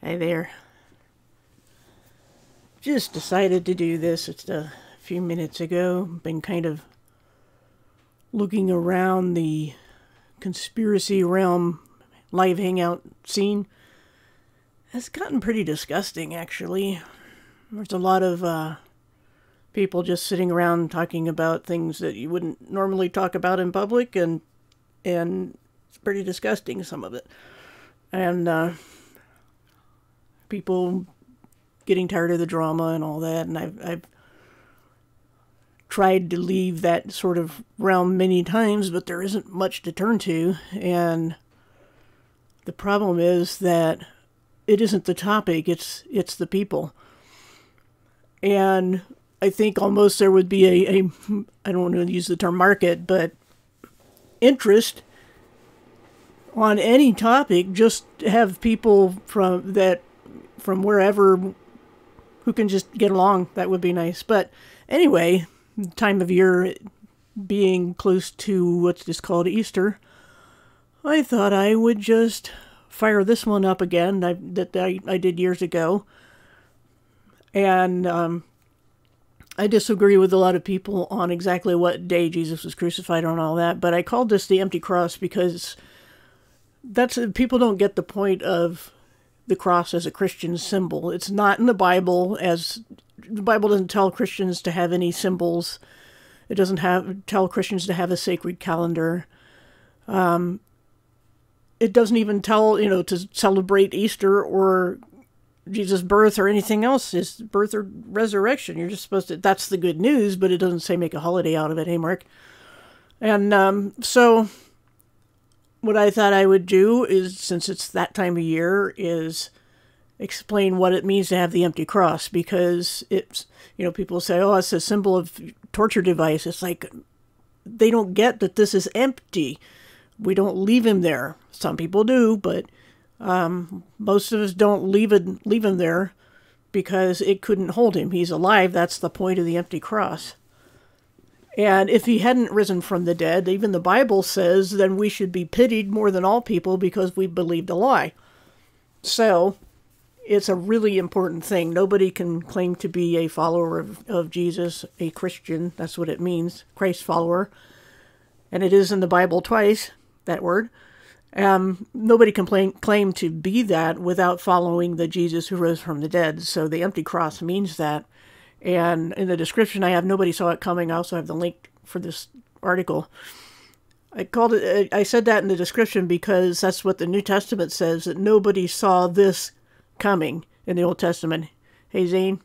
Hi there. Just decided to do this just a few minutes ago. Been kind of looking around the conspiracy realm live hangout scene. It's gotten pretty disgusting, actually. There's a lot of people just sitting around talking about things that you wouldn't normally talk about in public, and it's pretty disgusting, some of it. And people getting tired of the drama and all that, and I've tried to leave that sort of realm many times, but there isn't much to turn to, and the problem is that it isn't the topic, it's the people. And I think almost there would be a I don't want to use the term market, but interest on any topic, just have people from wherever who can just get along. That would be nice. But anyway, time of year being close to what's just called Easter, I thought I would just fire this one up again that I did years ago. And I disagree with a lot of people on exactly what day Jesus was crucified and all that, but I called this the empty cross because people don't get the point of the cross as a Christian symbol. It's not in the Bible, as the Bible doesn't tell Christians to have any symbols. It doesn't tell Christians to have a sacred calendar. It doesn't even tell, to celebrate Easter or Jesus' birth or anything else, his birth or resurrection. You're just supposed to, that's the good news, but it doesn't say make a holiday out of it, hey, Mark? And so what I thought I would do is, since it's that time of year, is explain what it means to have the empty cross, because it's, people say, oh, it's a symbol of torture device. It's like, they don't get that this is empty. We don't leave him there. Some people do, but most of us don't leave him there because it couldn't hold him. He's alive. That's the point of the empty cross. And if he hadn't risen from the dead, even the Bible says, then we should be pitied more than all people because we believed a lie. So it's a really important thing. Nobody can claim to be a follower of Jesus, a Christian. That's what it means, Christ follower. And it is in the Bible twice, that word. Nobody can claim to be that without following the Jesus who rose from the dead. So the empty cross means that. And in the description I have, nobody saw it coming. I also have the link for this article. I said that in the description because that's what the New Testament says, that nobody saw this coming in the Old Testament. Hey, Zane.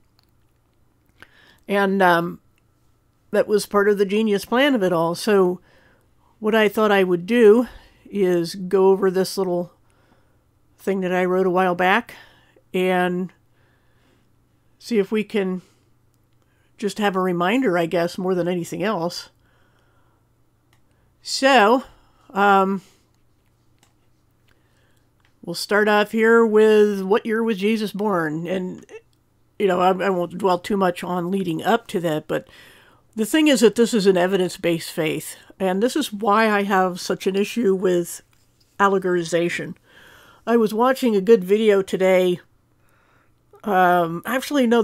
And that was part of the genius plan of it all. So what I thought I would do is go over this little thing that I wrote a while back and see if we can just have a reminder, I guess, more than anything else. So, we'll start off here with what year was Jesus born? And, I won't dwell too much on leading up to that, but the thing is that this is an evidence-based faith, and this is why I have such an issue with allegorization. I was watching a good video today. Actually, no,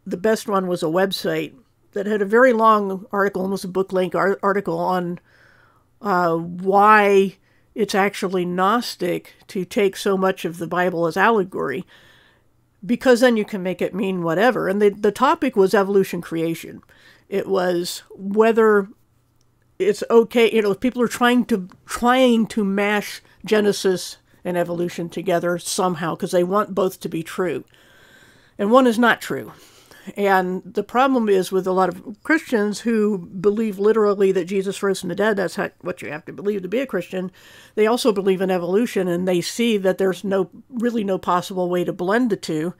the best one was a website that had a very long article, almost a book-length article on why it's actually Gnostic to take so much of the Bible as allegory, because then you can make it mean whatever. And the topic was evolution creation. It was whether it's okay, people are trying to mash Genesis and evolution together somehow because they want both to be true. And one is not true. And the problem is with a lot of Christians who believe literally that Jesus rose from the dead, that's what you have to believe to be a Christian. They also believe in evolution, and they see that there's really no possible way to blend the two.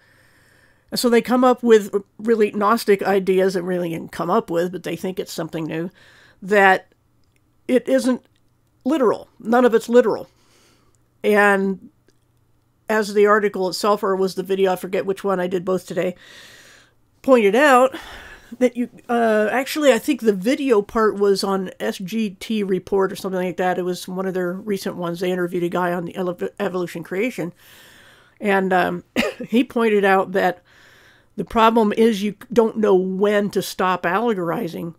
And so they come up with really Gnostic ideas that really didn't come up with, but they think it's something new, that it isn't literal. None of it's literal. And as the article itself, or was the video, I forget which one, I did both today, pointed out, that actually, I think the video part was on SGT Report or something like that. It was one of their recent ones. They interviewed a guy on the evolution creation. And he pointed out that the problem is you don't know when to stop allegorizing.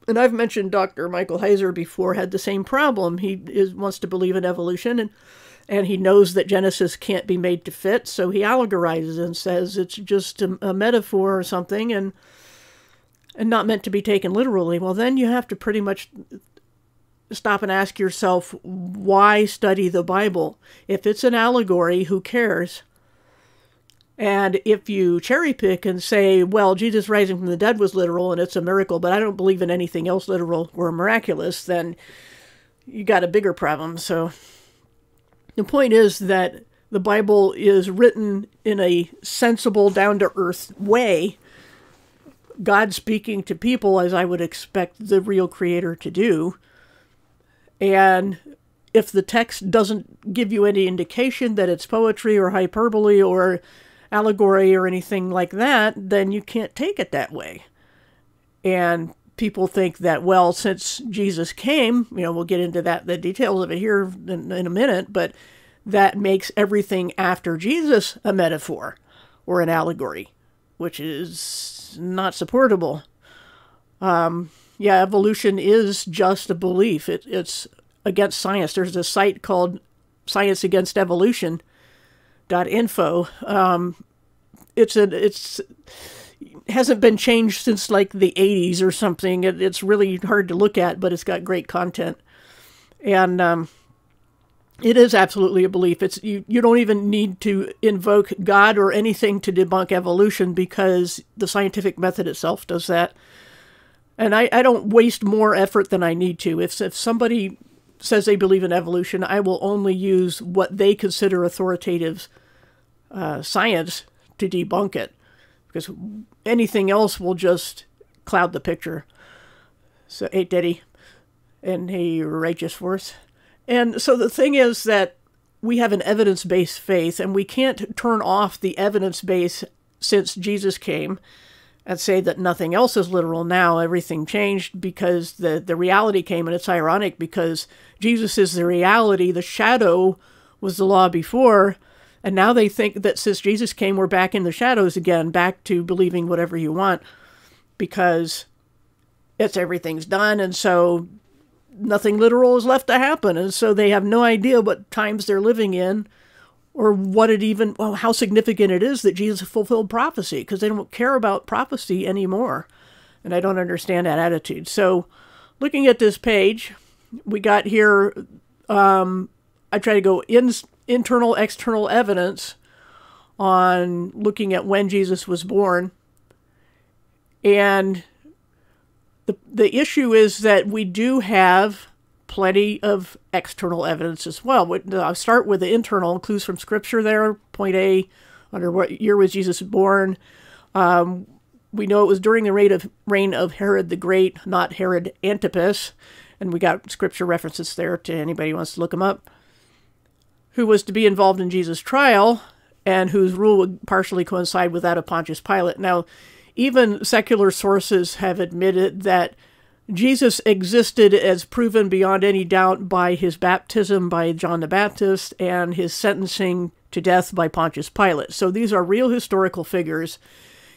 And I've mentioned Dr. Michael Heiser before had the same problem. He wants to believe in evolution, and he knows that Genesis can't be made to fit, so he allegorizes and says it's just a metaphor or something and not meant to be taken literally. Well, then you have to pretty much stop and ask yourself, why study the Bible? If it's an allegory, who cares? And if you cherry pick and say, well, Jesus rising from the dead was literal and it's a miracle, but I don't believe in anything else literal or miraculous, then you got a bigger problem. So the point is that the Bible is written in a sensible, down-to-earth way, God speaking to people as I would expect the real Creator to do. And if the text doesn't give you any indication that it's poetry or hyperbole or allegory or anything like that, then you can't take it that way. And people think that, well, since Jesus came, we'll get into the details of it here in a minute, but that makes everything after Jesus a metaphor or an allegory, which is not supportable. Evolution is just a belief. It's against science. There's a site called Science Against Evolution .info. It's hasn't been changed since like the 80s or something. It's really hard to look at, but it's got great content. And it is absolutely a belief. You don't even need to invoke God or anything to debunk evolution, because the scientific method itself does that. And I don't waste more effort than I need to. If somebody says they believe in evolution, I will only use what they consider authoritative science to debunk it, because anything else will just cloud the picture. So, hey, Daddy, and hey, righteous force. And so the thing is that we have an evidence-based faith, and we can't turn off the evidence base since Jesus came and say that nothing else is literal now. Everything changed because the reality came, and it's ironic because Jesus is the reality. The shadow was the law before, and now they think that since Jesus came, we're back in the shadows again, back to believing whatever you want because everything's done, and so nothing literal is left to happen. And so they have no idea what times they're living in or how significant it is that Jesus fulfilled prophecy, because they don't care about prophecy anymore. And I don't understand that attitude. So looking at this page, we got here, I try to go internal, external evidence on looking at when Jesus was born. And the issue is that we do have plenty of external evidence as well. I'll start with the internal clues from Scripture there. Point A, under what year was Jesus born? We know it was during the reign of Herod the Great, not Herod Antipas. And we got Scripture references there to anybody who wants to look them up. Who was to be involved in Jesus' trial, and whose rule would partially coincide with that of Pontius Pilate. Now, even secular sources have admitted that Jesus existed as proven beyond any doubt by his baptism by John the Baptist and his sentencing to death by Pontius Pilate. So these are real historical figures.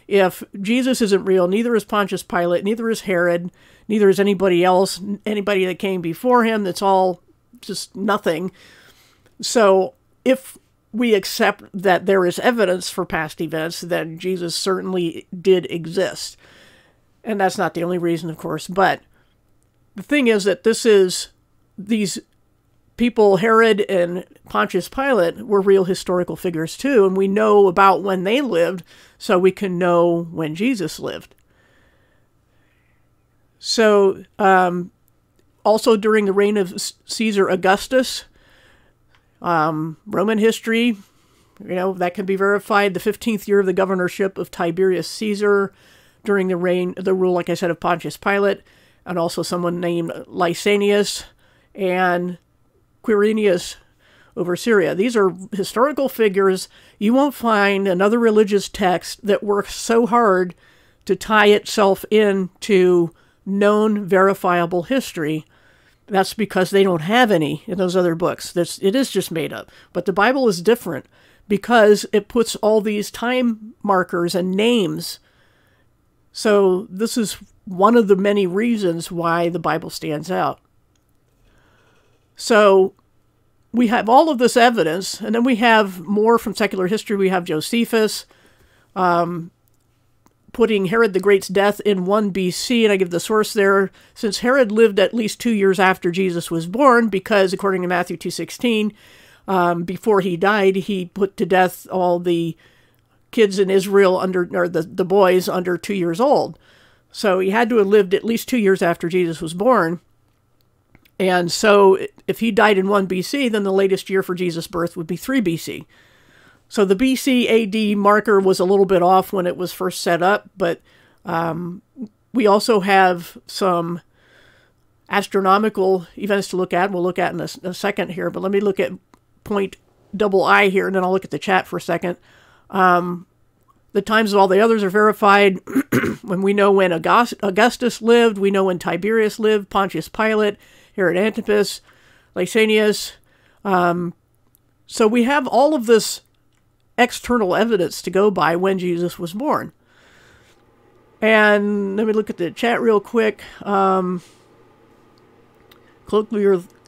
If Jesus isn't real, neither is Pontius Pilate, neither is Herod, neither is anybody else, anybody that came before him. That's all just nothing. So if we accept that there is evidence for past events, then Jesus certainly did exist. And that's not the only reason, of course. But the thing is that these people, Herod and Pontius Pilate, were real historical figures too. And we know about when they lived, so we can know when Jesus lived. So also during the reign of Caesar Augustus, Roman history, that can be verified. The 15th year of the governorship of Tiberius Caesar, during the rule, like I said, of Pontius Pilate, and also someone named Lysanias and Quirinius over Syria. These are historical figures. You won't find another religious text that works so hard to tie itself into known, verifiable history. That's because they don't have any in those other books. It is just made up. But the Bible is different because it puts all these time markers and names. So this is one of the many reasons why the Bible stands out. So we have all of this evidence, and then we have more from secular history. We have Josephus putting Herod the Great's death in 1 BC, and I give the source there. Since Herod lived at least 2 years after Jesus was born, because according to Matthew 2:16, before he died, he put to death all the kids in Israel or the boys under 2 years old. So he had to have lived at least 2 years after Jesus was born. And so if he died in 1 BC, then the latest year for Jesus' birth would be 3 BC. So the BC AD marker was a little bit off when it was first set up, but we also have some astronomical events to look at. We'll look at in a second here, but let me look at point II here, and then I'll look at the chat for a second. The times of all the others are verified. When we know when Augustus lived, we know when Tiberius lived, Pontius Pilate, Herod Antipas, Lysanias. So we have all of this external evidence to go by when Jesus was born. And let me look at the chat real quick.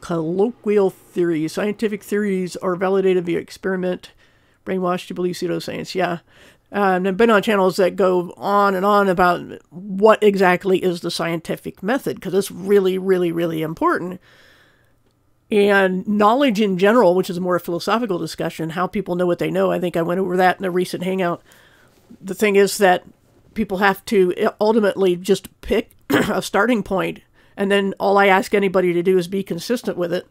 Colloquial theories. Scientific theories are validated via experiment. Brainwashed to believe pseudoscience. Yeah. And I've been on channels that go on and on about what exactly is the scientific method, because it's really, really, really important. And knowledge in general, which is a more philosophical discussion, how people know what they know. I think I went over that in a recent hangout. The thing is that people have to ultimately just pick a starting point, and then all I ask anybody to do is be consistent with it.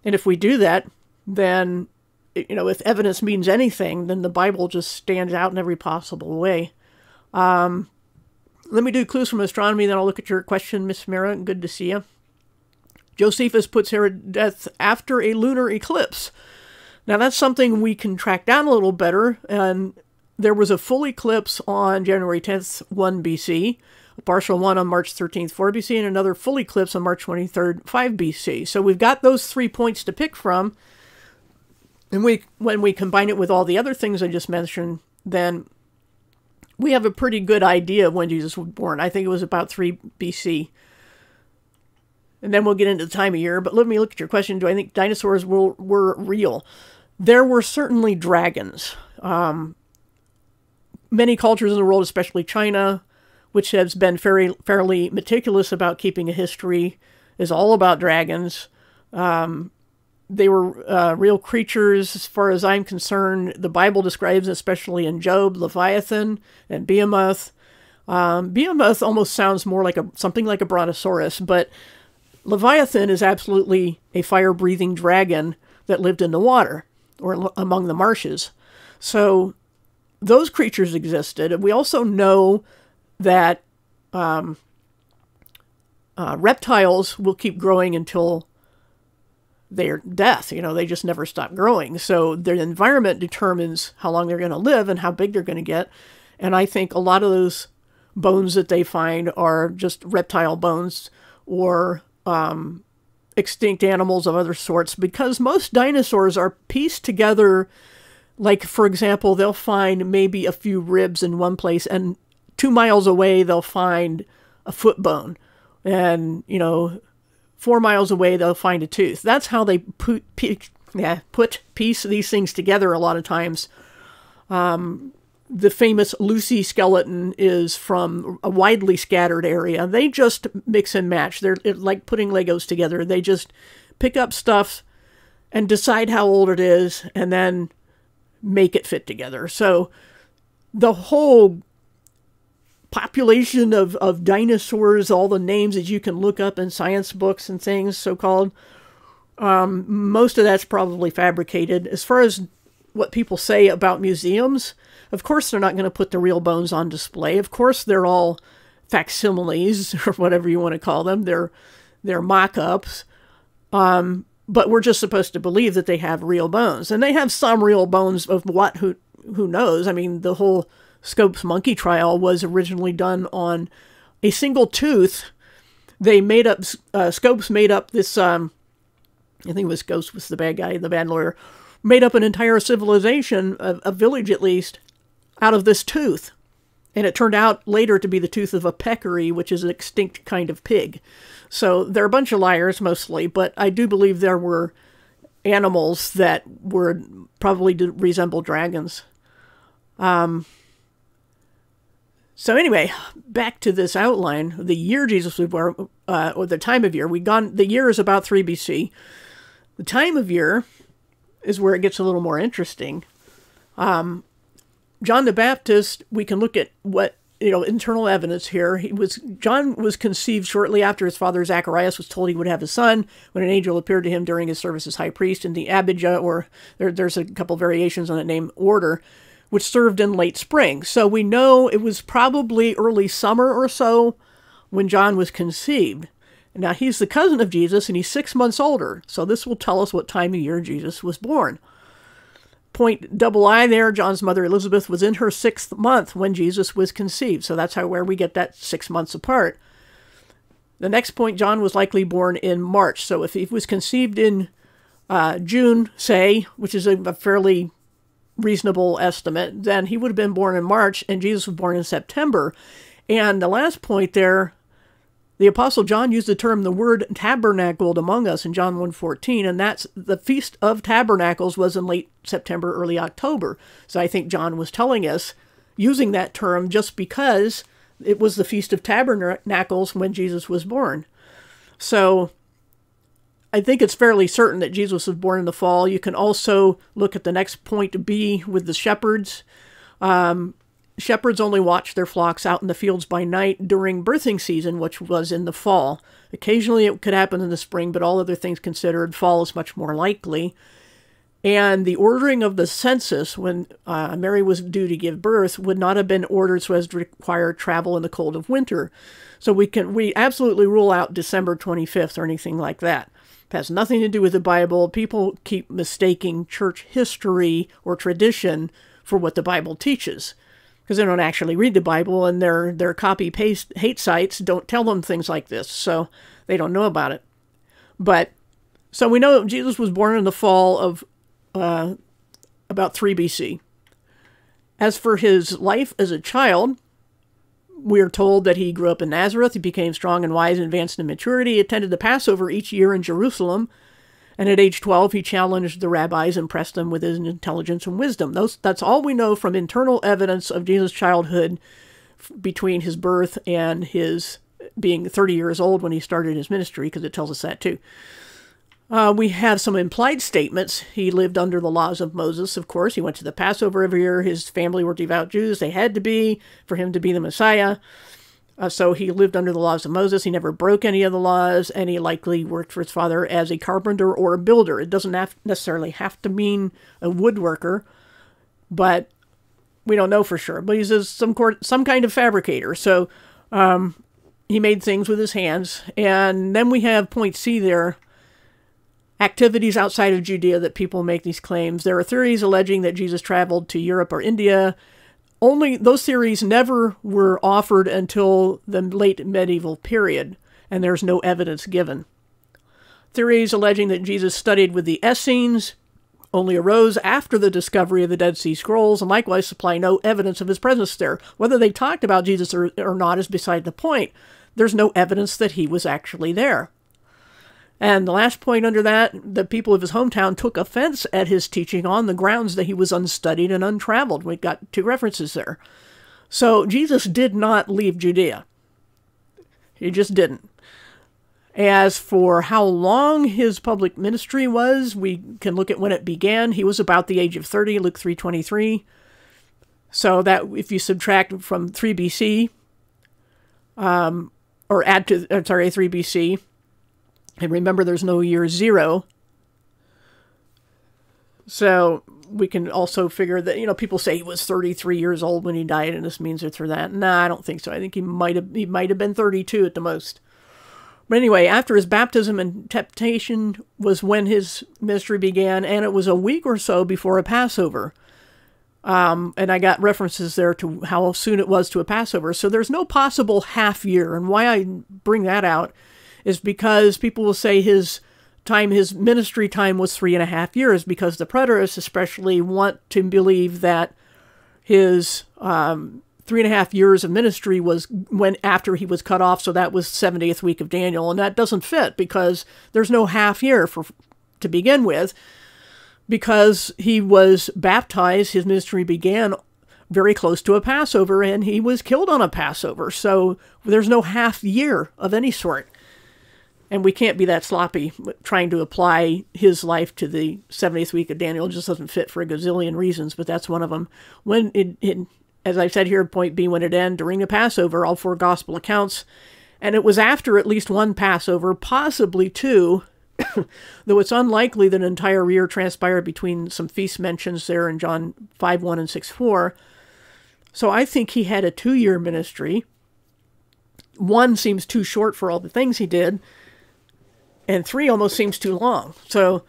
And if we do that, then, you know, if evidence means anything, then the Bible just stands out in every possible way. Let me do clues from astronomy, then I'll look at your question, Miss Mara. Good to see you. Josephus puts Herod's death after a lunar eclipse. Now that's something we can track down a little better, and there was a full eclipse on January 10th, 1 BC, a partial one on March 13th, 4 BC, and another full eclipse on March 23rd, 5 BC. So we've got those 3 points to pick from, and when we combine it with all the other things I just mentioned, then we have a pretty good idea of when Jesus was born. I think it was about 3 BC. And then we'll get into the time of year. But let me look at your question. Do I think dinosaurs were real? There were certainly dragons. Many cultures in the world, especially China, which has been fairly meticulous about keeping a history, is all about dragons. They were real creatures. As far as I'm concerned, the Bible describes, especially in Job, Leviathan and Behemoth. Behemoth almost sounds more like something like a brontosaurus, but Leviathan is absolutely a fire-breathing dragon that lived in the water or among the marshes. So those creatures existed. And we also know that reptiles will keep growing until their death. You know, they just never stop growing. So their environment determines how long they're going to live and how big they're going to get. And I think a lot of those bones that they find are just reptile bones or extinct animals of other sorts, because most dinosaurs are pieced together. Like, for example, they'll find maybe a few ribs in one place, and 2 miles away they'll find a foot bone, and 4 miles away they'll find a tooth. That's how they piece these things together a lot of times. The famous Lucy skeleton is from a widely scattered area. They just mix and match. They're like putting Legos together. They just pick up stuff and decide how old it is and then make it fit together. So the whole population of dinosaurs, all the names that you can look up in science books and things, so-called, most of that's probably fabricated. As far as what people say about museums, of course they're not going to put the real bones on display. Of course they're all facsimiles, or whatever you want to call them. They're mock-ups. But we're just supposed to believe that they have real bones. And they have some real bones of what, who knows? I mean, the whole Scopes monkey trial was originally done on a single tooth. They made up, Scopes made up this, I think it was Scopes was the bad guy, the bad lawyer, made up an entire civilization, a village at least, out of this tooth. And it turned out later to be the tooth of a peccary, which is an extinct kind of pig. So they're a bunch of liars mostly, but I do believe there were animals that were probably resemble dragons. So anyway, back to this outline. The year Jesus was born, or the time of year, the year is about 3 BC. The time of year is where it gets a little more interesting. John the Baptist, we can look at what, internal evidence here. John was conceived shortly after his father Zacharias was told he would have a son, when an angel appeared to him during his service as high priest in the Abijah, or there's a couple variations on that name, order, which served in late spring. So we know it was probably early summer or so when John was conceived. Now, he's the cousin of Jesus, and he's 6 months older. So this will tell us what time of year Jesus was born. Point double I there, John's mother Elizabeth was in her 6th month when Jesus was conceived. So that's where we get that 6 months apart. The next point, John was likely born in March. So if he was conceived in June, say, which is a fairly reasonable estimate, then he would have been born in March, and Jesus was born in September. And the last point there, the Apostle John used the word tabernacled among us in John 1:14, and that's the Feast of Tabernacles was in late September, early October. So I think John was telling us, using that term just because it was the Feast of Tabernacles when Jesus was born. So I think it's fairly certain that Jesus was born in the fall. You can also look at the next point B with the shepherds. Shepherds only watched their flocks out in the fields by night during birthing season, which was in the fall. Occasionally it could happen in the spring, but all other things considered, fall is much more likely. And the ordering of the census when Mary was due to give birth would not have been ordered so as to require travel in the cold of winter. So we absolutely rule out December 25th or anything like that. It has nothing to do with the Bible. People keep mistaking church history or tradition for what the Bible teaches, because they don't actually read the Bible, and their copy-paste hate sites don't tell them things like this, so they don't know about it. But, so we know Jesus was born in the fall of about 3 BC. As for his life as a child, we are told that he grew up in Nazareth, he became strong and wise and advanced in maturity, he attended the Passover each year in Jerusalem, and at age 12, he challenged the rabbis and pressed them with his intelligence and wisdom. That's all we know from internal evidence of Jesus' childhood between his birth and his being 30 years old when he started his ministry, because it tells us that too. We have some implied statements. He lived under the laws of Moses, of course. He went to the Passover every year. His family were devout Jews. They had to be for him to be the Messiah. So he lived under the laws of Moses. He never broke any of the laws, and he likely worked for his father as a carpenter or a builder. It doesn't necessarily have to mean a woodworker, but we don't know for sure. But he's some kind of fabricator. So he made things with his hands. And then we have point C there, activities outside of Judea that people make these claims. There are theories alleging that Jesus traveled to Europe or India. Only those theories never were offered until the late medieval period, and there's no evidence given. Theories alleging that Jesus studied with the Essenes only arose after the discovery of the Dead Sea Scrolls, and likewise supply no evidence of his presence there. Whether they talked about Jesus or not is beside the point. There's no evidence that he was actually there. And the last point under that, the people of his hometown took offense at his teaching on the grounds that he was unstudied and untraveled. We got 2 references there. So Jesus did not leave Judea. He just didn't. As for how long his public ministry was, we can look at when it began. He was about the age of 30, Luke 3:23. So that if you subtract from 3 BC, or add to, 3 BC, and remember, there's no year 0. So we can also figure that, people say he was 33 years old when he died, and this means it's for that. Nah, I don't think so. I think he might have been 32 at the most. But anyway, after his baptism and temptation was when his ministry began, and it was a week or so before a Passover. And I got references there to how soon it was to a Passover. So there's no possible half year. And why I bring that out is because people will say his time his ministry time was 3.5 years, because the preterists especially want to believe that his 3.5 years of ministry was when after he was cut off, so that was 70th week of Daniel, and that doesn't fit because there's no half year to begin with, because he was baptized. His ministry began very close to a Passover, and he was killed on a Passover, so there's no half year of any sort. And we can't be that sloppy trying to apply his life to the 70th week of Daniel. It just doesn't fit for a gazillion reasons, but that's one of them. When as I said here, point B, when it ended during the Passover, all 4 gospel accounts, and it was after at least one Passover, possibly 2, though it's unlikely that an entire year transpired between some feast mentions there in John 5:1 and 6:4. So I think he had a 2-year ministry. 1 seems too short for all the things he did, and 3 almost seems too long. So,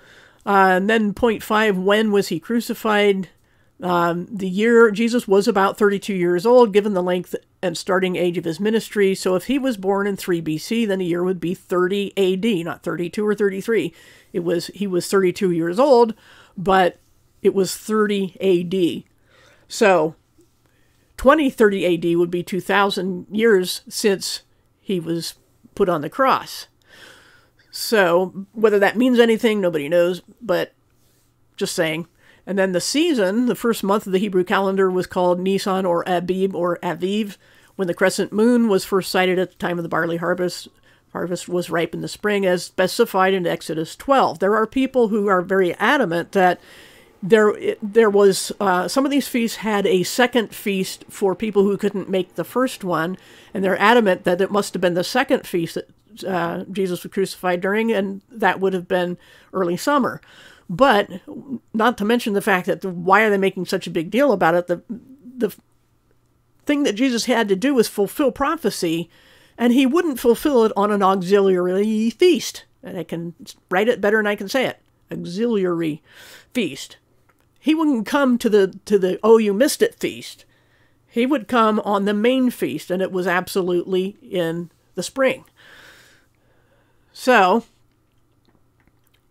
and then point 5, when was he crucified? The year, Jesus was about 32 years old, given the length and starting age of his ministry. So if he was born in 3 BC, then the year would be 30 AD, not 32 or 33. He was 32 years old, but it was 30 AD. So 2030 AD would be 2,000 years since he was put on the cross. So whether that means anything, nobody knows, but just saying. And then the season, the first month of the Hebrew calendar, was called Nisan or Abib or Aviv, when the crescent moon was first sighted at the time of the barley harvest. Harvest was ripe in the spring, as specified in Exodus 12. There are people who are very adamant that there was, some of these feasts had a second feast for people who couldn't make the first one, and they're adamant that it must have been the second feast that Jesus was crucified during, and that would have been early summer. But not to mention the fact that why are they making such a big deal about it? The thing that Jesus had to do was fulfill prophecy, and he wouldn't fulfill it on an auxiliary feast. And I can write it better than I can say it. Auxiliary feast. He wouldn't come to the oh, you missed it feast. He would come on the main feast, and it was absolutely in the spring. So,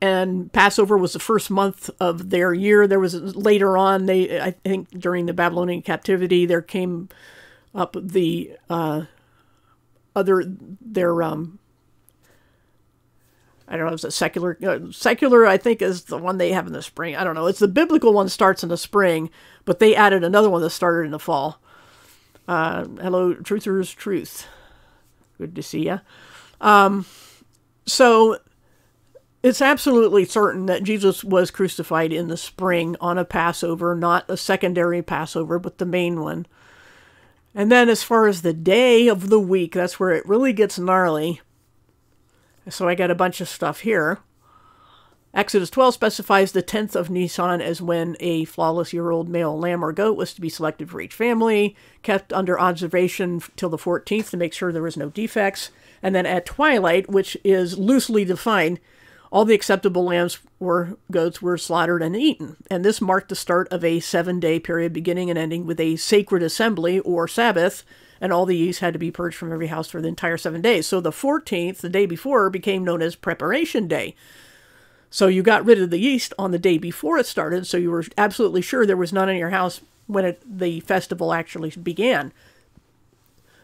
and Passover was the first month of their year. There was later on, I think during the Babylonian captivity, there came up the I don't know, it's a secular, I think, is the one they have in the spring. I don't know. It's the biblical one starts in the spring, but they added another one that started in the fall. Hello, Truthers Truth. Good to see ya. So it's absolutely certain that Jesus was crucified in the spring on a Passover, not a secondary Passover, but the main one. And then as far as the day of the week, that's where it really gets gnarly. So I got a bunch of stuff here. Exodus 12 specifies the 10th of Nisan as when a flawless year-old male lamb or goat was to be selected for each family, kept under observation till the 14th to make sure there was no defects. And then at twilight, which is loosely defined, all the acceptable lambs or goats were slaughtered and eaten. And this marked the start of a 7-day period beginning and ending with a sacred assembly or Sabbath, and all the yeast had to be purged from every house for the entire 7 days. So the 14th, the day before, became known as Preparation Day. So you got rid of the yeast on the day before it started, so you were absolutely sure there was none in your house when the festival actually began.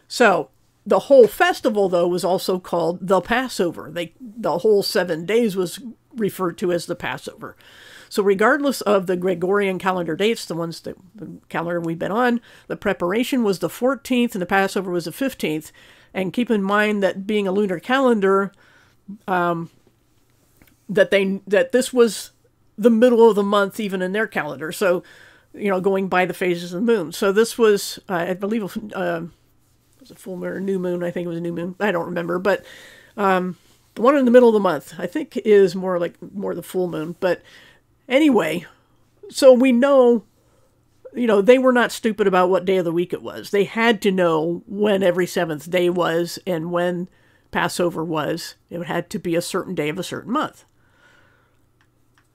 So the whole festival, though, was also called the Passover. The whole 7 days was referred to as the Passover. So regardless of the Gregorian calendar dates, the calendar we've been on, the preparation was the 14th and the Passover was the 15th. And keep in mind that being a lunar calendar, that this was the middle of the month even in their calendar. So, going by the phases of the moon. So this was, I believe, was a full moon or new moon. I think it was a new moon. I don't remember. But the one in the middle of the month, I think, is more the full moon. But anyway, so we know, they were not stupid about what day of the week it was. They had to know when every 7th day was and when Passover was. It had to be a certain day of a certain month.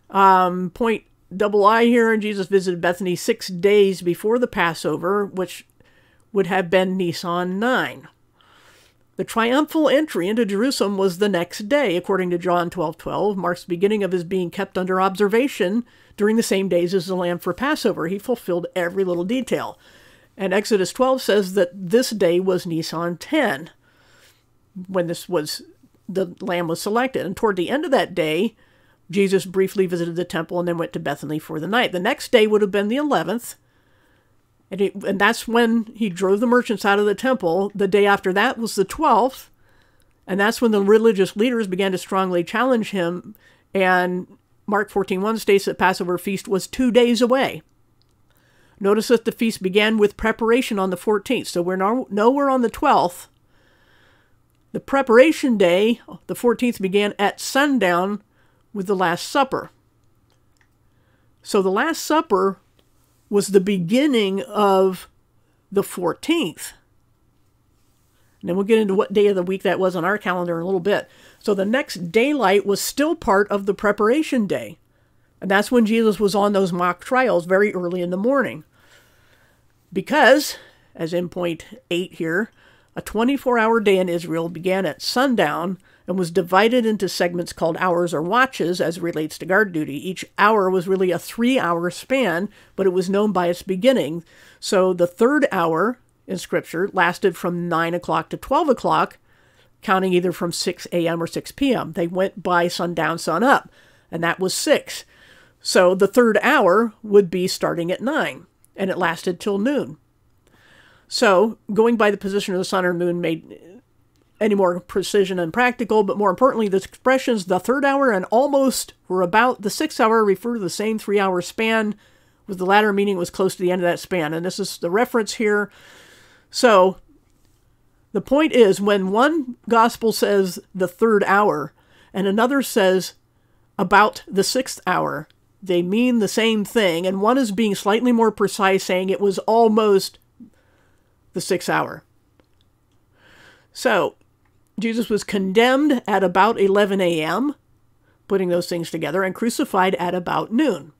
Point I here, Jesus visited Bethany 6 days before the Passover, which would have been Nisan 9. The triumphal entry into Jerusalem was the next day, according to John 12:12, marks the beginning of his being kept under observation during the same days as the lamb for Passover. He fulfilled every little detail. And Exodus 12 says that this day was Nisan 10, when the lamb was selected. And toward the end of that day, Jesus briefly visited the temple and then went to Bethany for the night. The next day would have been the 11th, and that's when he drove the merchants out of the temple. The day after that was the 12th, and that's when the religious leaders began to strongly challenge him. And Mark 14:1 states that Passover feast was 2 days away. Notice that the feast began with preparation on the 14th, so we're nowhere on the 12th. The preparation day, the 14th, began at sundown with the Last Supper. So the Last Supper was the beginning of the 14th. And then we'll get into what day of the week that was on our calendar in a little bit. So the next daylight was still part of the preparation day. And that's when Jesus was on those mock trials very early in the morning. Because, as in point 8 here, a 24-hour day in Israel began at sundown and was divided into segments called hours or watches as relates to guard duty. Each hour was really a 3-hour span, but it was known by its beginning. So the third hour in Scripture lasted from 9 o'clock to 12 o'clock, counting either from 6 a.m. or 6 p.m. They went by sundown, sun up, and that was 6. So the third hour would be starting at 9, and it lasted till noon. So going by the position of the sun or moon made any more precision and practical, but more importantly, the expressions the third hour and almost were about the 6th hour refer to the same 3-hour span, with the latter meaning was close to the end of that span. And this is the reference here. So the point is, when one gospel says the third hour and another says about the 6th hour, they mean the same thing, and one is being slightly more precise, saying it was almost the 6th hour. So Jesus was condemned at about 11 a.m., putting those things together, and crucified at about noon.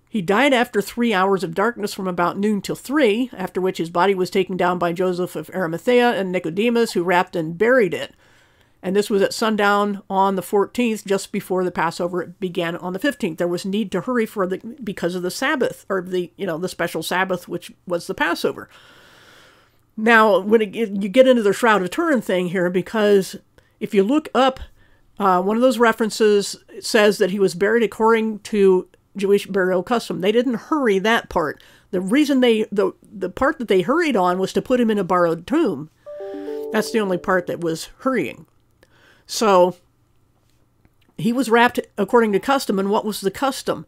He died after 3 hours of darkness from about noon till 3, after which his body was taken down by Joseph of Arimathea and Nicodemus, who wrapped and buried it. And this was at sundown on the 14th, just before the Passover began on the 15th. There was need to hurry because of the Sabbath, or the special Sabbath, which was the Passover. Now, when you get into the Shroud of Turin thing here, because if you look up, one of those references says that he was buried according to Jewish burial custom. They didn't hurry that part. The reason the part that they hurried on was to put him in a borrowed tomb. That's the only part that was hurrying. So he was wrapped according to custom. And what was the custom?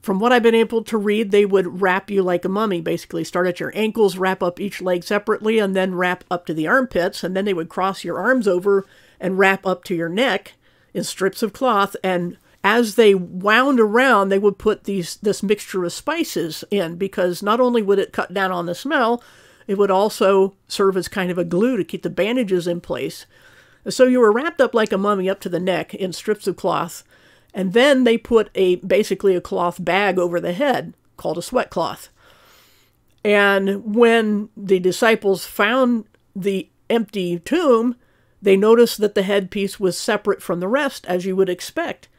From what I've been able to read, they would wrap you like a mummy, basically. Start at your ankles, wrap up each leg separately, and then wrap up to the armpits. And then they would cross your arms over and wrap up to your neck in strips of cloth. And as they wound around, they would put this mixture of spices in, because not only would it cut down on the smell, it would also serve as kind of a glue to keep the bandages in place. So you were wrapped up like a mummy up to the neck in strips of cloth, and then they put basically a cloth bag over the head called a sweat cloth. And when the disciples found the empty tomb, they noticed that the headpiece was separate from the rest, as you would expect.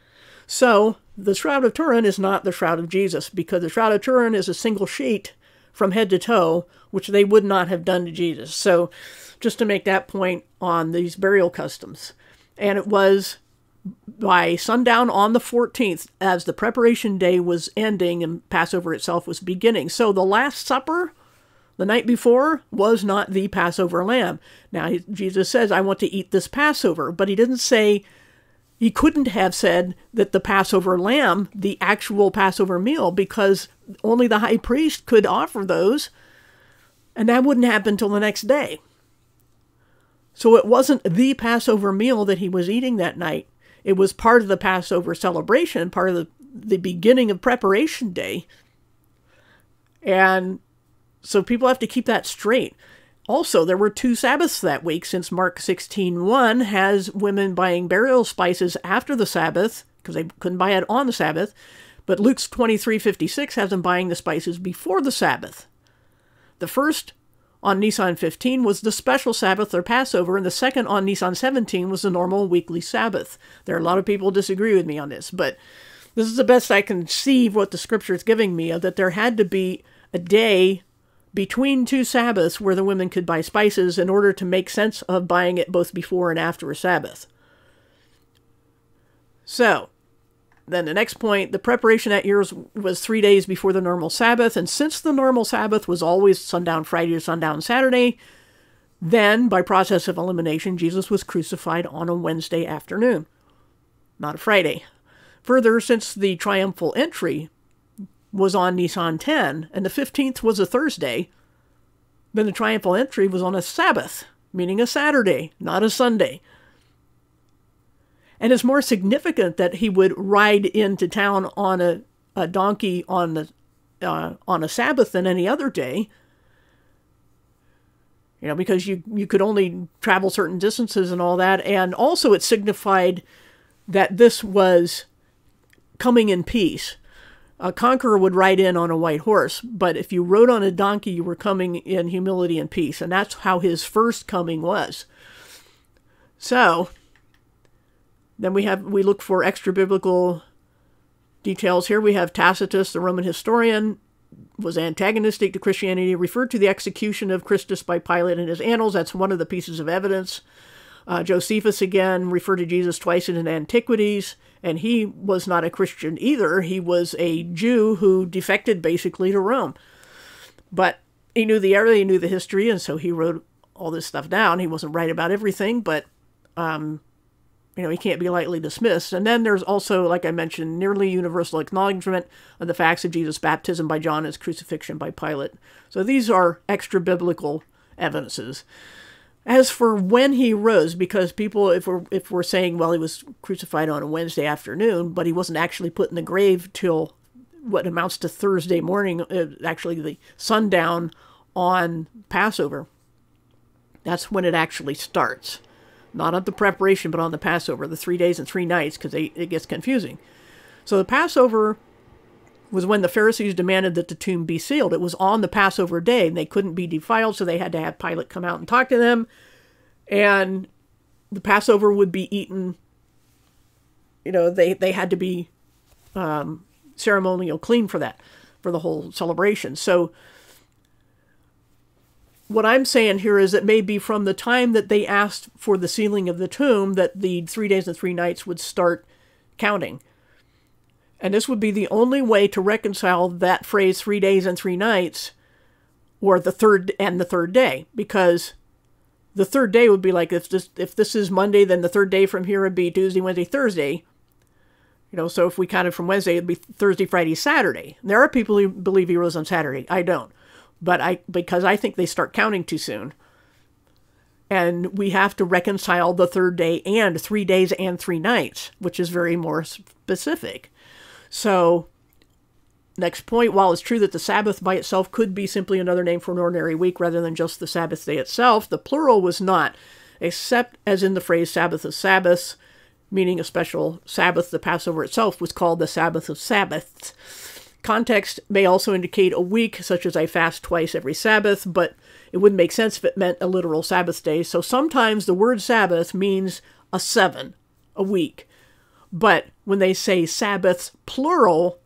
So the Shroud of Turin is not the Shroud of Jesus, because the Shroud of Turin is a single sheet from head to toe, which they would not have done to Jesus. So just to make that point on these burial customs. And it was by sundown on the 14th, as the preparation day was ending and Passover itself was beginning. So the Last Supper, the night before, was not the Passover lamb. Now, Jesus says, I want to eat this Passover, but he didn't say, he couldn't have said that the Passover lamb, the actual Passover meal, because only the high priest could offer those, and that wouldn't happen until the next day. So it wasn't the Passover meal that he was eating that night. It was part of the Passover celebration, part of the beginning of preparation day. And so people have to keep that straight. Also, there were 2 Sabbaths that week, since Mark 16:1 has women buying burial spices after the Sabbath, because they couldn't buy it on the Sabbath. But Luke 23:56 has them buying the spices before the Sabbath. The first on Nisan 15 was the special Sabbath or Passover, and the second on Nisan 17 was the normal weekly Sabbath. There are a lot of people who disagree with me on this, but this is the best I can see what the scripture is giving me, that there had to be a day between two Sabbaths where the women could buy spices in order to make sense of buying it both before and after a Sabbath. So, then the next point, the preparation that year was 3 days before the normal Sabbath, and since the normal Sabbath was always sundown Friday to sundown Saturday, then, by process of elimination, Jesus was crucified on a Wednesday afternoon, not a Friday. Further, since the triumphal entry was on Nisan 10, and the 15th was a Thursday, then the triumphal entry was on a Sabbath, meaning a Saturday, not a Sunday. And it's more significant that he would ride into town on a donkey on a Sabbath than any other day. You know, because you could only travel certain distances and all that. And also it signified that this was coming in peace. A conqueror would ride in on a white horse, but if you rode on a donkey, you were coming in humility and peace. And that's how his first coming was. So then we look for extra biblical details here. We have Tacitus, the Roman historian, was antagonistic to Christianity, referred to the execution of Christus by Pilate in his annals. That's one of the pieces of evidence. Josephus, again, referred to Jesus twice in Antiquities, and he was not a Christian either. He was a Jew who defected basically to Rome. But he knew the area, he knew the history, and so he wrote all this stuff down. He wasn't right about everything, but he can't be lightly dismissed. And then there's also, like I mentioned, nearly universal acknowledgement of the facts of Jesus' baptism by John and his crucifixion by Pilate. So these are extra biblical evidences. As for when he rose, because people, if we're saying, well, he was crucified on a Wednesday afternoon, but he wasn't actually put in the grave till what amounts to Thursday morning, actually the sundown on Passover. That's when it actually starts. Not on the preparation, but on the Passover, the 3 days and 3 nights, because it gets confusing. So the Passover was when the Pharisees demanded that the tomb be sealed. It was on the Passover day, and they couldn't be defiled, so they had to have Pilate come out and talk to them. And the Passover would be eaten, they had to be ceremonial clean for that, for the whole celebration. So what I'm saying here is it may be from the time that they asked for the sealing of the tomb that the 3 days and 3 nights would start counting. And this would be the only way to reconcile that phrase 3 days and 3 nights or the third day, because the third day would be like, if this is Monday, then the third day from here would be Tuesday, Wednesday, Thursday. So if we counted from Wednesday, it'd be Thursday, Friday, Saturday. And there are people who believe he rose on Saturday. I don't. Because I think they start counting too soon. And we have to reconcile the third day and 3 days and 3 nights, which is very more specific. So, next point, while it's true that the Sabbath by itself could be simply another name for an ordinary week rather than just the Sabbath day itself, the plural was not, except as in the phrase Sabbath of Sabbaths, meaning a special Sabbath. The Passover itself was called the Sabbath of Sabbaths. Context may also indicate a week, such as I fast twice every Sabbath, but it wouldn't make sense if it meant a literal Sabbath day. So sometimes the word Sabbath means a 7, a week. But when they say Sabbaths plural,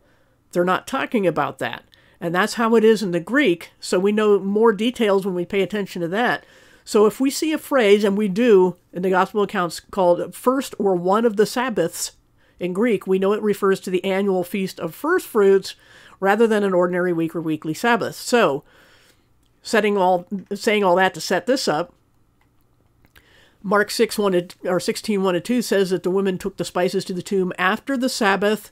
they're not talking about that. And that's how it is in the Greek, so we know more details when we pay attention to that. So if we see a phrase, and we do in the Gospel accounts, called first or one of the Sabbaths, in Greek, we know it refers to the annual feast of first fruits rather than an ordinary week or weekly Sabbath. So, saying all that to set this up, Mark 16:1-2 says that the women took the spices to the tomb after the Sabbath,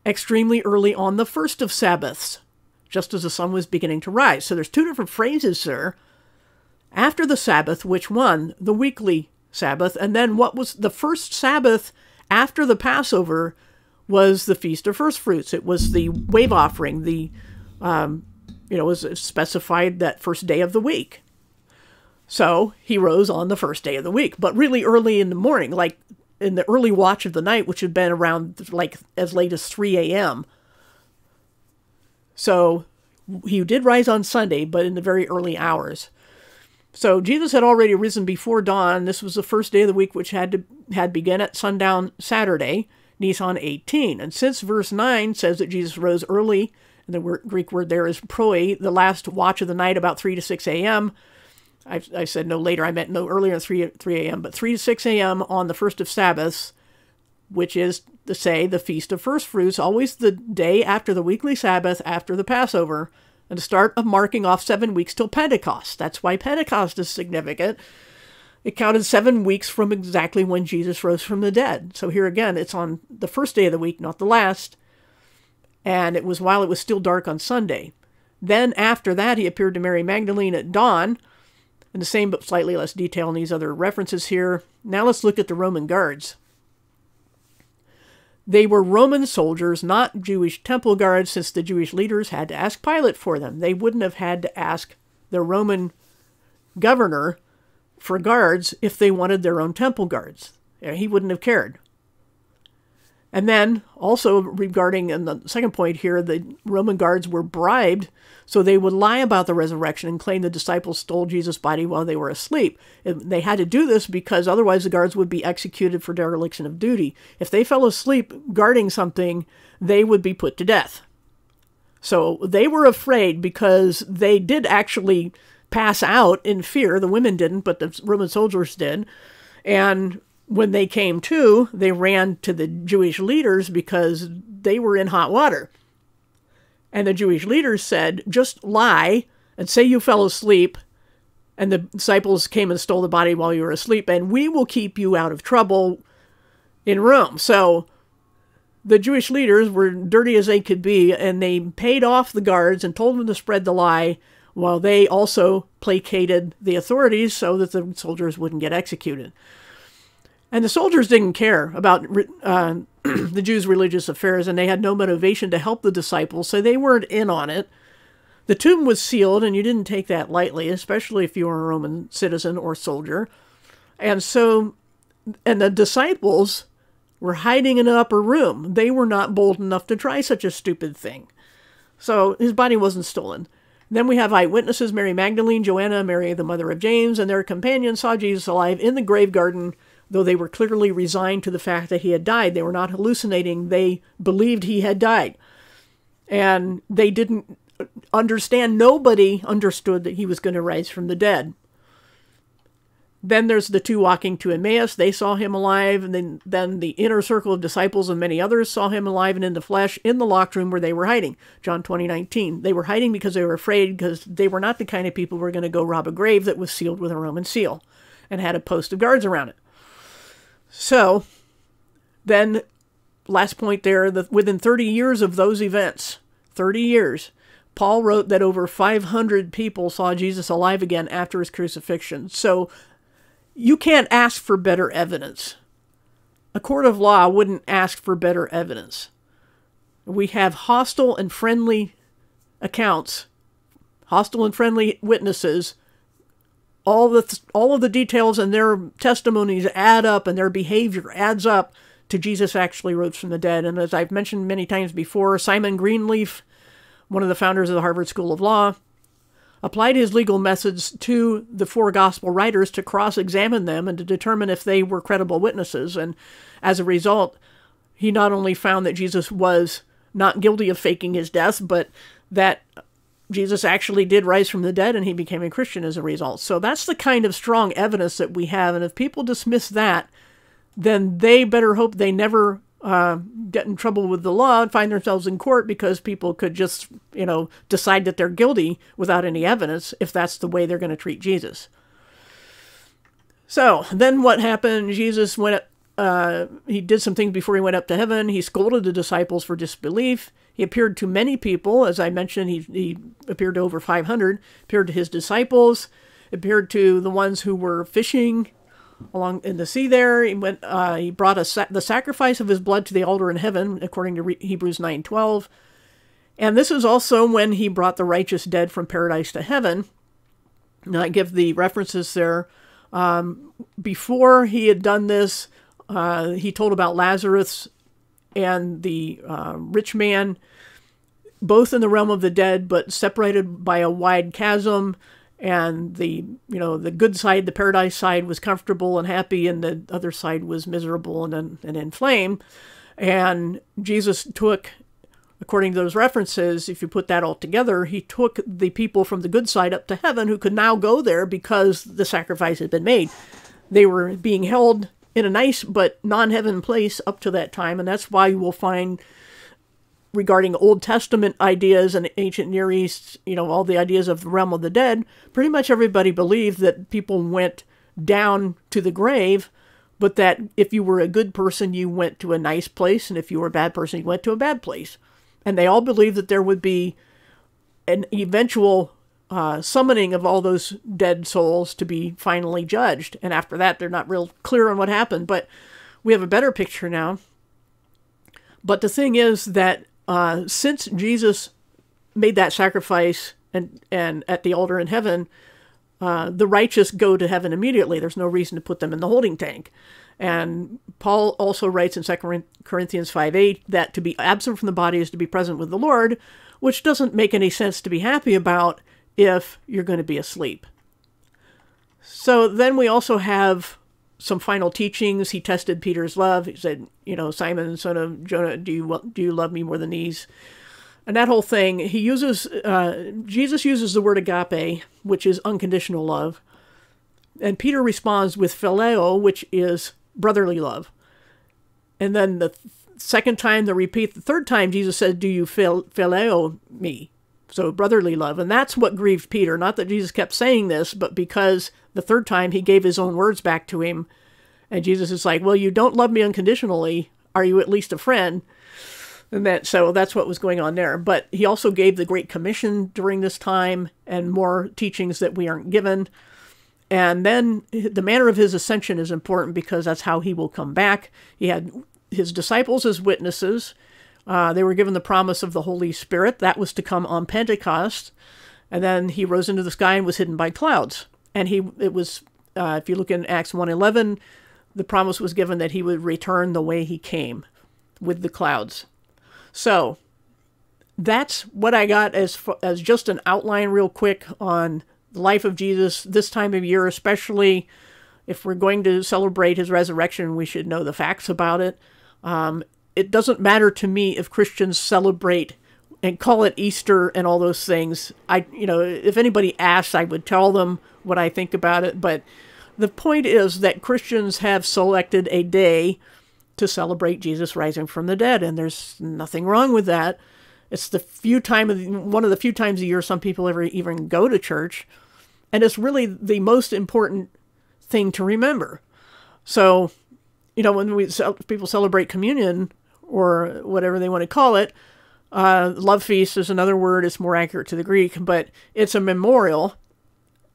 extremely early on the first of Sabbaths, just as the sun was beginning to rise. So there's 2 different phrases there. After the Sabbath, which one? The weekly Sabbath. And then what was the first Sabbath after the Passover was the Feast of First Fruits. It was the wave offering. It was specified that first day of the week. So he rose on the first day of the week, but really early in the morning, like in the early watch of the night, which had been around like as late as 3 a.m. So he did rise on Sunday, but in the very early hours. So Jesus had already risen before dawn. This was the first day of the week, which had begun at sundown Saturday, Nisan 18. And since verse 9 says that Jesus rose early, and the Greek word there is proi, the last watch of the night, about 3 to 6 a.m., I said no later, I meant no earlier than 3 a.m., but 3 to 6 a.m. on the first of Sabbaths, which is to say the Feast of First Fruits, always the day after the weekly Sabbath, after the Passover, and the start of marking off 7 weeks till Pentecost. That's why Pentecost is significant. It counted 7 weeks from exactly when Jesus rose from the dead. So here again, it's on the first day of the week, not the last, and it was while it was still dark on Sunday. Then after that, he appeared to Mary Magdalene at dawn, and the same but slightly less detail in these other references here. Now let's look at the Roman guards. They were Roman soldiers, not Jewish temple guards, since the Jewish leaders had to ask Pilate for them. They wouldn't have had to ask the Roman governor for guards if they wanted their own temple guards. He wouldn't have cared. And then, also regarding, in the second point here, the Roman guards were bribed so they would lie about the resurrection and claim the disciples stole Jesus' body while they were asleep. They had to do this because otherwise the guards would be executed for dereliction of duty. If they fell asleep guarding something, they would be put to death. So they were afraid because they did actually pass out in fear. The women didn't, but the Roman soldiers did. And when they came to, they ran to the Jewish leaders because they were in hot water. And the Jewish leaders said, just lie and say you fell asleep and the disciples came and stole the body while you were asleep, and we will keep you out of trouble in Rome. So the Jewish leaders were dirty as they could be, and they paid off the guards and told them to spread the lie, while they also placated the authorities so that the soldiers wouldn't get executed. And the soldiers didn't care about the Jews' religious affairs, and they had no motivation to help the disciples, so they weren't in on it. The tomb was sealed, and you didn't take that lightly, especially if you were a Roman citizen or soldier. And the disciples were hiding in an upper room. They were not bold enough to try such a stupid thing. So his body wasn't stolen. Then we have eyewitnesses, Mary Magdalene, Joanna, Mary the mother of James, and their companions saw Jesus alive in the grave garden, though they were clearly resigned to the fact that he had died. They were not hallucinating. They believed he had died. And they didn't understand. Nobody understood that he was going to rise from the dead. Then there's the two walking to Emmaus. They saw him alive. And then the inner circle of disciples and many others saw him alive and in the flesh in the locked room where they were hiding. John 20:19. They were hiding because they were afraid, because they were not the kind of people who were going to go rob a grave that was sealed with a Roman seal and had a post of guards around it. So then, last point there, within 30 years of those events, 30 years, Paul wrote that over 500 people saw Jesus alive again after his crucifixion. So you can't ask for better evidence. A court of law wouldn't ask for better evidence. We have hostile and friendly accounts, hostile and friendly witnesses. All of the details and their testimonies add up, and their behavior adds up to Jesus actually rose from the dead. And as I've mentioned many times before, Simon Greenleaf, one of the founders of the Harvard School of Law, applied his legal methods to the four gospel writers to cross-examine them and to determine if they were credible witnesses. And as a result, he not only found that Jesus was not guilty of faking his death, but that Jesus actually did rise from the dead, and he became a Christian as a result. So that's the kind of strong evidence that we have. And if people dismiss that, then they better hope they never get in trouble with the law and find themselves in court, because people could just, decide that they're guilty without any evidence if that's the way they're going to treat Jesus. So then what happened? Jesus went he did some things before he went up to heaven. He scolded the disciples for disbelief. He appeared to many people. As I mentioned, he appeared to over 500, appeared to his disciples, appeared to the ones who were fishing along in the sea there. He brought the sacrifice of his blood to the altar in heaven, according to Hebrews 9:12. And this is also when he brought the righteous dead from paradise to heaven. Now I give the references there. Before he had done this, he told about Lazarus and the rich man, both in the realm of the dead, but separated by a wide chasm. And the good side, the paradise side, was comfortable and happy, and the other side was miserable and in flame. And Jesus took, according to those references, if you put that all together, he took the people from the good side up to heaven who could now go there because the sacrifice had been made. They were being held in a nice but non-heaven place up to that time, and that's why you will find, regarding Old Testament ideas and ancient Near East, all the ideas of the realm of the dead, pretty much everybody believed that people went down to the grave, but that if you were a good person, you went to a nice place, and if you were a bad person, you went to a bad place. And they all believed that there would be an eventual summoning of all those dead souls to be finally judged. And after that, they're not real clear on what happened, but we have a better picture now. But the thing is that since Jesus made that sacrifice and at the altar in heaven, the righteous go to heaven immediately. There's no reason to put them in the holding tank. And Paul also writes in 2 Corinthians 5:8 that to be absent from the body is to be present with the Lord, which doesn't make any sense to be happy about if you're going to be asleep. So then we also have some final teachings. He tested Peter's love. He said, Simon, son of Jonah, do you love me more than these? And that whole thing, Jesus uses the word agape, which is unconditional love. And Peter responds with phileo, which is brotherly love. And then the second time, the third time, Jesus said, do you phileo me? So brotherly love. And that's what grieved Peter. Not that Jesus kept saying this, but because the third time he gave his own words back to him. And Jesus is like, well, you don't love me unconditionally. Are you at least a friend? And so that's what was going on there. But he also gave the Great Commission during this time and more teachings that we aren't given. And then the manner of his ascension is important because that's how he will come back. He had his disciples as witnesses. They were given the promise of the Holy Spirit. That was to come on Pentecost. And then he rose into the sky and was hidden by clouds. And if you look in Acts 1:11, the promise was given that he would return the way he came, with the clouds. So that's what I got as just an outline real quick on the life of Jesus this time of year, especially if we're going to celebrate his resurrection, we should know the facts about it. It doesn't matter to me if Christians celebrate and call it Easter and all those things. If anybody asks, I would tell them what I think about it. But the point is that Christians have selected a day to celebrate Jesus rising from the dead, and there's nothing wrong with that. It's one of the few times a year some people ever even go to church, and it's really the most important thing to remember. So, when people celebrate communion or whatever they want to call it, love feast is another word. It's more accurate to the Greek, but it's a memorial,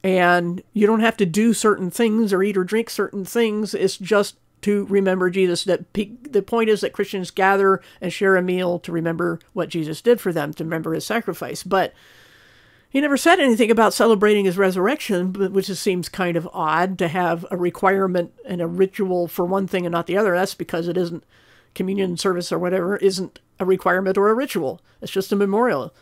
and you don't have to do certain things or eat or drink certain things. It's just to remember Jesus. The point is that Christians gather and share a meal to remember what Jesus did for them, to remember his sacrifice. But he never said anything about celebrating his resurrection, which just seems kind of odd to have a requirement and a ritual for one thing and not the other. That's because it isn't communion service or whatever, isn't a requirement or a ritual. It's just a memorial.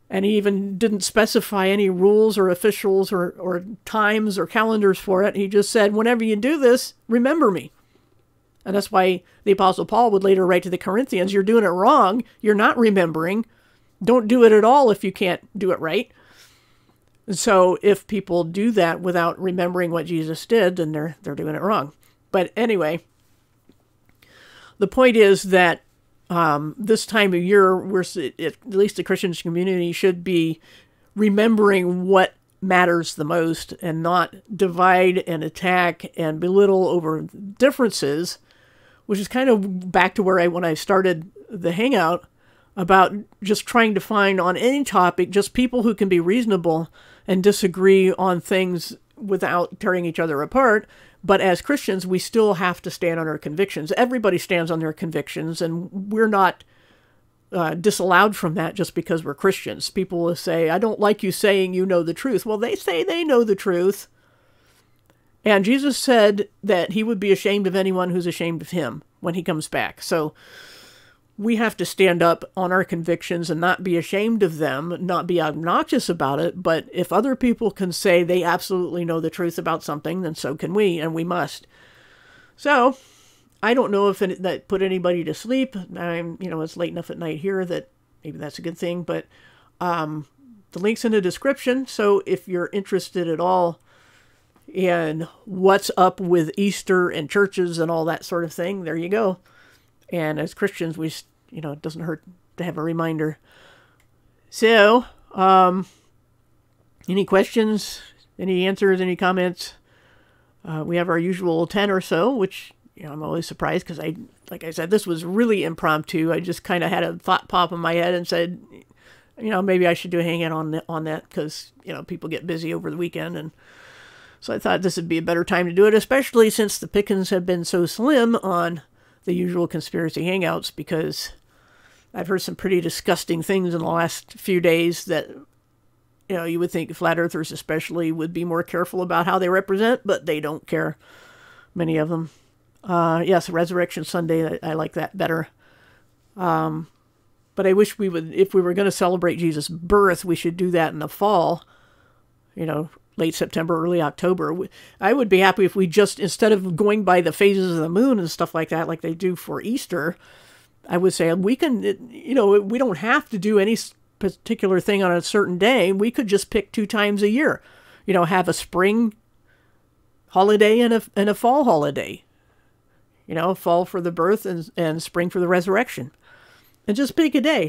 And he even didn't specify any rules or officials or times or calendars for it. He just said, whenever you do this, remember me. And that's why the Apostle Paul would later write to the Corinthians, you're doing it wrong. You're not remembering. Don't do it at all if you can't do it right. And so if people do that without remembering what Jesus did, then they're doing it wrong. But anyway, the point is that this time of year, at least the Christian community should be remembering what matters the most and not divide and attack and belittle over differences, which is kind of back to when I started the Hangout, about just trying to find on any topic just people who can be reasonable and disagree on things without tearing each other apart. But as Christians, we still have to stand on our convictions. Everybody stands on their convictions, and we're not disallowed from that just because we're Christians. People will say, I don't like you saying you know the truth. Well, they say they know the truth. And Jesus said that he would be ashamed of anyone who's ashamed of him when he comes back. So we have to stand up on our convictions and not be ashamed of them, not be obnoxious about it. But if other people can say they absolutely know the truth about something, then so can we, and we must. So I don't know if that put anybody to sleep. It's late enough at night here that maybe that's a good thing, but the link's in the description. So if you're interested at all in what's up with Easter and churches and all that sort of thing, there you go. And as Christians, it doesn't hurt to have a reminder. So, any questions, any answers, any comments? We have our usual 10 or so, which, I'm always surprised because like I said, this was really impromptu. I just kind of had a thought pop in my head and said, maybe I should do a hangout on that because, people get busy over the weekend. And so I thought this would be a better time to do it, especially since the pickings have been so slim on the usual conspiracy hangouts, because I've heard some pretty disgusting things in the last few days that, you would think flat earthers especially would be more careful about how they represent, but they don't care, many of them. Yes, Resurrection Sunday, I like that better. But I wish we would, if we were going to celebrate Jesus' birth, we should do that in the fall, late September, early October. I would be happy if we just, instead of going by the phases of the moon and stuff like that, like they do for Easter, I would say we can, we don't have to do any particular thing on a certain day. We could just pick 2 times a year, have a spring holiday and a fall holiday, fall for the birth and spring for the resurrection. And just pick a day,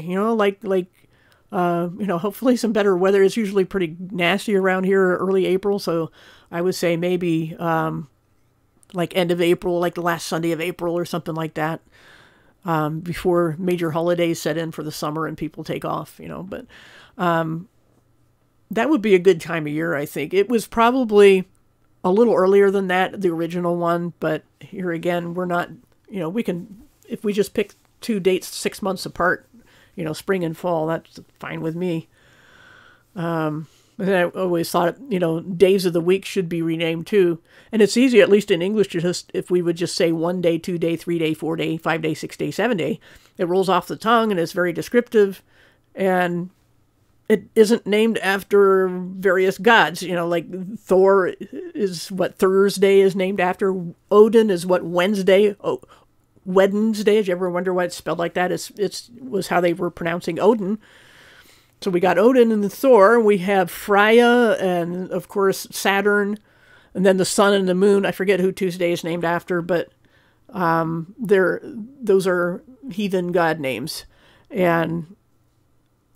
hopefully some better weather. It's usually pretty nasty around here early April. So I would say maybe like end of April, like the last Sunday of April or something like that, before major holidays set in for the summer and people take off, But that would be a good time of year, I think. It was probably a little earlier than that, the original one. But here again, we're not, we can, if we just pick 2 dates 6 months apart, spring and fall, that's fine with me. And I always thought, days of the week should be renamed too. And it's easy, at least in English, if we would just say 1 day, 2 day, 3 day, 4 day, 5 day, 6 day, 7 day, it rolls off the tongue and it's very descriptive. And it isn't named after various gods, like Thor is what Thursday is named after. Odin is what Wednesday. Did you ever wonder why it's spelled like that? It was how they were pronouncing Odin. So we got Odin and Thor. We have Freya and, of course, Saturn. And then the sun and the moon. I forget who Tuesday is named after, but those are heathen god names. And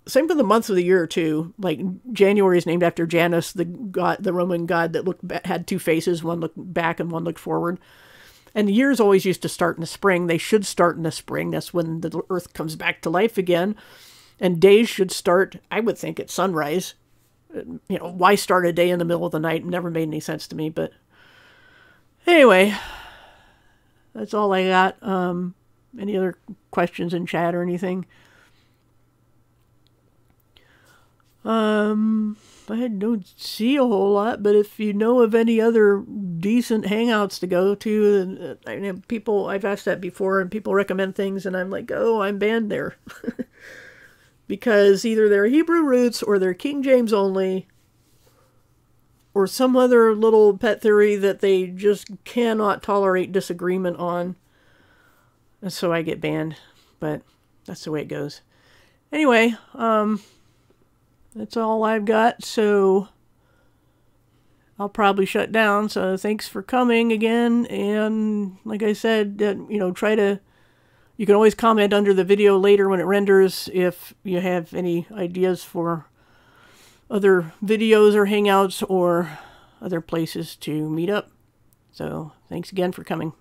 same for the months of the year, too. Like January is named after Janus, the Roman god that had 2 faces. One looked back and one looked forward. And the years always used to start in the spring. They should start in the spring. That's when the earth comes back to life again. And days should start, I would think, at sunrise. Why start a day in the middle of the night? It never made any sense to me. But anyway, that's all I got. Any other questions in chat or anything? I don't see a whole lot, but if you know of any other decent hangouts to go to, I've asked that before, and people recommend things, and I'm like, oh, I'm banned there. Because either they're Hebrew roots, or they're King James only, or some other little pet theory that they just cannot tolerate disagreement on. And so I get banned, but that's the way it goes. Anyway, that's all I've got, so I'll probably shut down. So thanks for coming again, and like I said, you can always comment under the video later when it renders if you have any ideas for other videos or hangouts or other places to meet up. So thanks again for coming.